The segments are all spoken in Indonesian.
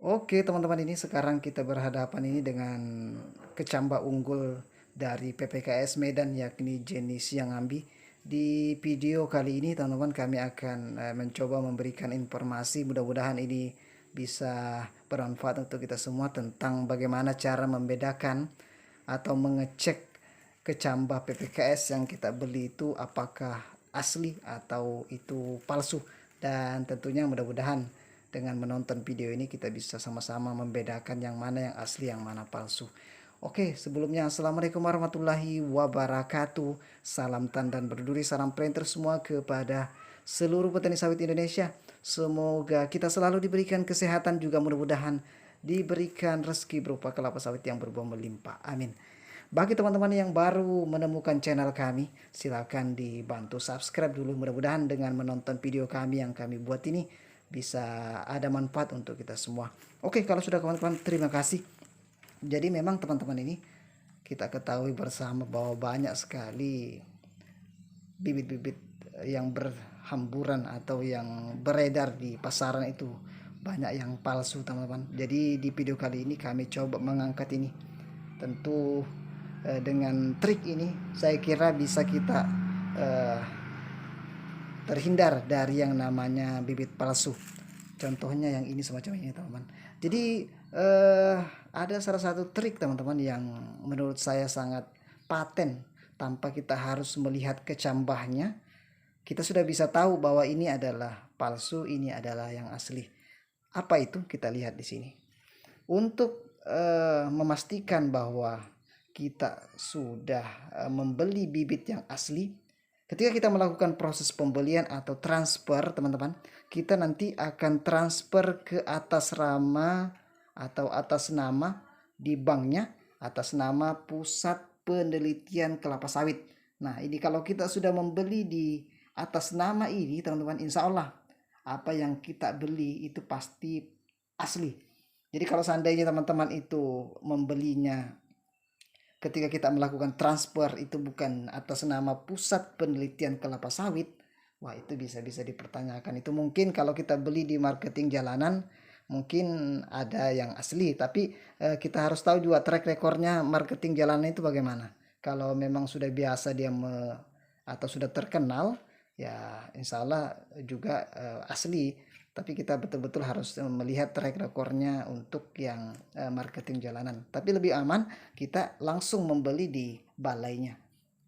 Oke teman-teman, ini sekarang kita berhadapan ini dengan kecambah unggul dari PPKS Medan, yakni jenis yang ambi. Di video kali ini teman-teman kami akan mencoba memberikan informasi, mudah-mudahan ini bisa bermanfaat untuk kita semua tentang bagaimana cara membedakan atau mengecek kecambah PPKS yang kita beli itu apakah asli atau itu palsu. Dan tentunya mudah-mudahan dengan menonton video ini kita bisa sama-sama membedakan yang mana yang asli, yang mana palsu. Oke, sebelumnya assalamualaikum warahmatullahi wabarakatuh. Salam tandan berduri, salam planter semua kepada seluruh petani sawit Indonesia. Semoga kita selalu diberikan kesehatan, juga mudah-mudahan diberikan rezeki berupa kelapa sawit yang berbuah melimpah. Amin. Bagi teman-teman yang baru menemukan channel kami, silakan dibantu subscribe dulu. Mudah-mudahan dengan menonton video kami yang kami buat ini bisa ada manfaat untuk kita semua. Oke, kalau sudah kawan-kawan, terima kasih. Jadi memang teman-teman ini kita ketahui bersama bahwa banyak sekali bibit-bibit yang berhamburan atau yang beredar di pasaran itu, banyak yang palsu teman-teman. Jadi di video kali ini kami coba mengangkat ini. Tentu dengan trik ini saya kira bisa kita eh, terhindar dari yang namanya bibit palsu. Contohnya yang ini, semacam ini teman-teman. Jadi ada salah satu trik teman-teman yang menurut saya sangat paten. Tanpa kita harus melihat kecambahnya, kita sudah bisa tahu bahwa ini adalah palsu, ini adalah yang asli. Apa itu? Kita lihat di sini. Untuk memastikan bahwa kita sudah membeli bibit yang asli, ketika kita melakukan proses pembelian atau transfer teman-teman, kita nanti akan transfer ke atas nama atau atas nama di banknya, atas nama Pusat Penelitian Kelapa Sawit. Nah, ini kalau kita sudah membeli di atas nama ini teman-teman, insya Allah apa yang kita beli itu pasti asli. Jadi kalau seandainya teman-teman itu membelinya ketika kita melakukan transfer itu bukan atas nama Pusat Penelitian Kelapa Sawit, wah itu bisa-bisa dipertanyakan. Itu mungkin kalau kita beli di marketing jalanan mungkin ada yang asli, tapi kita harus tahu juga track recordnya marketing jalanan itu bagaimana. Kalau memang sudah biasa dia atau sudah terkenal, ya insya Allah juga asli. Tapi kita betul-betul harus melihat track recordnya untuk yang marketing jalanan. Tapi lebih aman kita langsung membeli di balainya.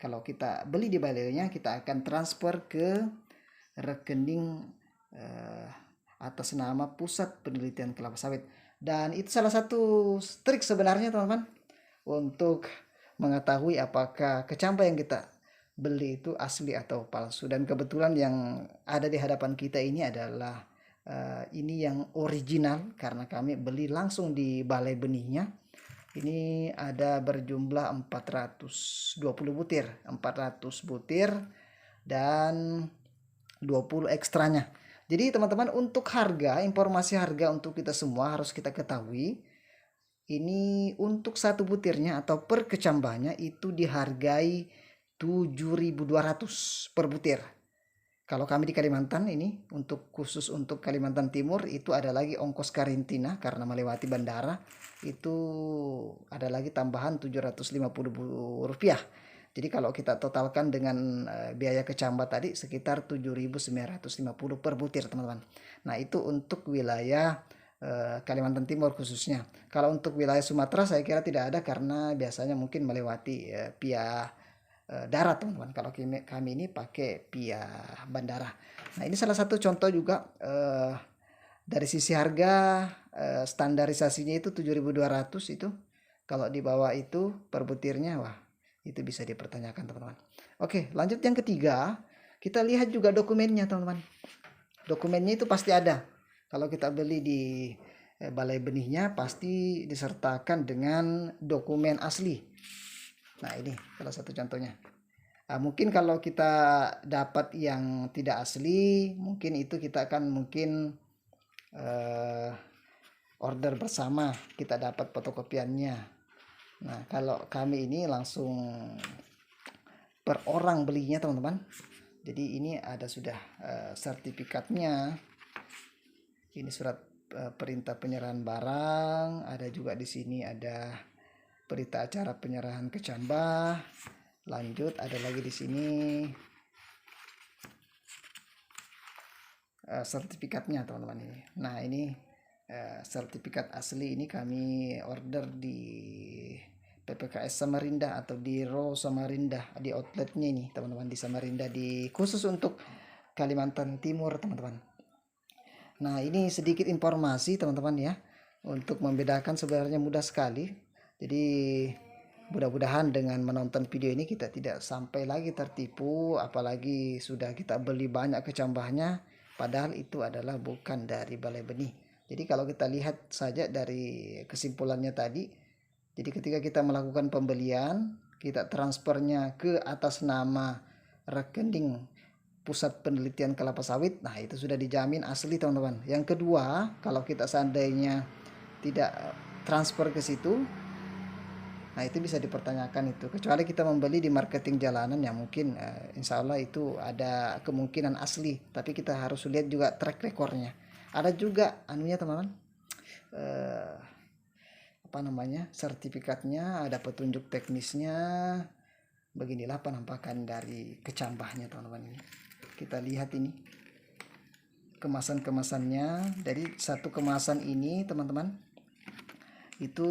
Kalau kita beli di balainya, kita akan transfer ke rekening eh, atas nama Pusat Penelitian Kelapa Sawit. Dan itu salah satu trik sebenarnya teman-teman, untuk mengetahui apakah kecambah yang kita beli itu asli atau palsu. Dan kebetulan yang ada di hadapan kita ini adalah ini yang original karena kami beli langsung di balai benihnya. Ini ada berjumlah 420 butir, 400 butir dan 20 ekstranya. Jadi teman-teman, untuk harga, informasi harga untuk kita semua harus kita ketahui. Ini untuk satu butirnya atau per kecambahnya itu dihargai 7.200 per butir. Kalau kami di Kalimantan ini, untuk khusus untuk Kalimantan Timur itu ada lagi ongkos karantina karena melewati bandara, itu ada lagi tambahan Rp750. Jadi kalau kita totalkan dengan biaya kecambah tadi sekitar 7.950 per butir teman-teman. Nah itu untuk wilayah Kalimantan Timur khususnya. Kalau untuk wilayah Sumatera saya kira tidak ada karena biasanya mungkin melewati via darat teman-teman. Kalau kami ini pakai via bandara. Nah ini salah satu contoh juga dari sisi harga, standarisasinya itu 7.200 itu. Kalau di bawah itu per butirnya, wah itu bisa dipertanyakan teman-teman. Oke, lanjut yang ketiga, kita lihat juga dokumennya teman-teman. Dokumennya itu pasti ada. Kalau kita beli di balai benihnya pasti disertakan dengan dokumen asli. Nah ini salah satu contohnya. Mungkin kalau kita dapat yang tidak asli, mungkin itu kita akan mungkin uh, order bersama, kita dapat fotokopiannya. Nah kalau kami ini langsung per orang belinya teman-teman. Jadi ini ada sudah sertifikatnya. Ini surat perintah penyerahan barang, ada juga di sini ada berita acara penyerahan kecambah. Lanjut, ada lagi di sini sertifikatnya teman-teman ini. Nah ini sertifikat asli ini kami order di PPKS Samarinda atau di Raw Samarinda, di outletnya ini teman-teman, di Samarinda, di khusus untuk Kalimantan Timur teman-teman. Nah ini sedikit informasi teman-teman ya, untuk membedakan sebenarnya mudah sekali. Jadi mudah-mudahan dengan menonton video ini kita tidak sampai lagi tertipu, apalagi sudah kita beli banyak kecambahnya padahal itu adalah bukan dari balai benih. Jadi kalau kita lihat saja dari kesimpulannya tadi, jadi ketika kita melakukan pembelian, kita transfernya ke atas nama rekening Pusat Penelitian Kelapa Sawit, nah itu sudah dijamin asli teman-teman. Yang kedua, kalau kita seandainya tidak transfer ke situ, nah itu bisa dipertanyakan itu. Kecuali kita membeli di marketing jalanan ya mungkin insya Allah itu ada kemungkinan asli. Tapi kita harus lihat juga track recordnya. Ada juga anunya teman-teman, apa namanya, sertifikatnya, ada petunjuk teknisnya. Beginilah penampakan dari kecambahnya teman-teman ini. Kita lihat ini kemasan-kemasannya. Dari satu kemasan ini teman-teman itu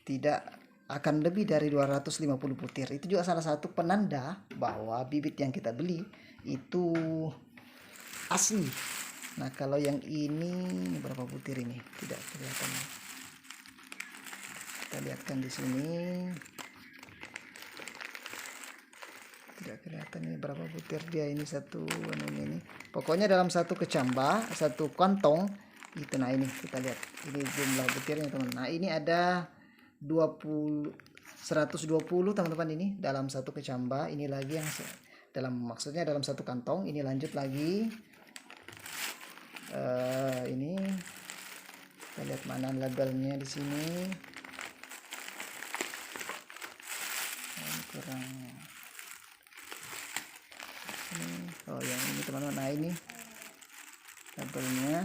tidak akan lebih dari 250 butir. Itu juga salah satu penanda bahwa bibit yang kita beli itu asli. Nah kalau yang ini berapa butir ini tidak kelihatan. Kita lihatkan di sini. Tidak kelihatan ini berapa butir dia ini satu anunya ini. Pokoknya dalam satu kecambah, satu kantong itu. Nah ini kita lihat ini jumlah butirnya teman. Nah ini ada 120 teman-teman ini dalam satu kecambah. Ini lagi yang maksudnya dalam satu kantong. Ini lanjut lagi ini kita lihat mana labelnya di sini. Kurang ini. Oh yang ini teman-teman. Nah ini labelnya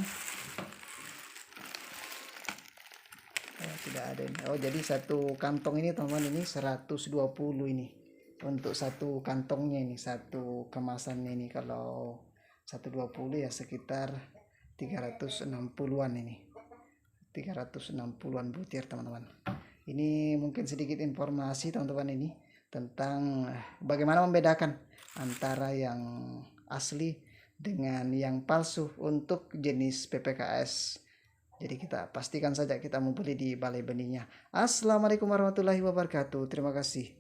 tidak ada ini. Oh jadi satu kantong ini teman-teman ini 120 ini untuk satu kantongnya ini, satu kemasannya ini. Kalau 120 ya sekitar 360-an ini, 360-an butir teman-teman. Ini mungkin sedikit informasi teman-teman ini tentang bagaimana membedakan antara yang asli dengan yang palsu untuk jenis PPKS. Jadi kita pastikan saja kita membeli di balai benihnya. Assalamualaikum warahmatullahi wabarakatuh. Terima kasih.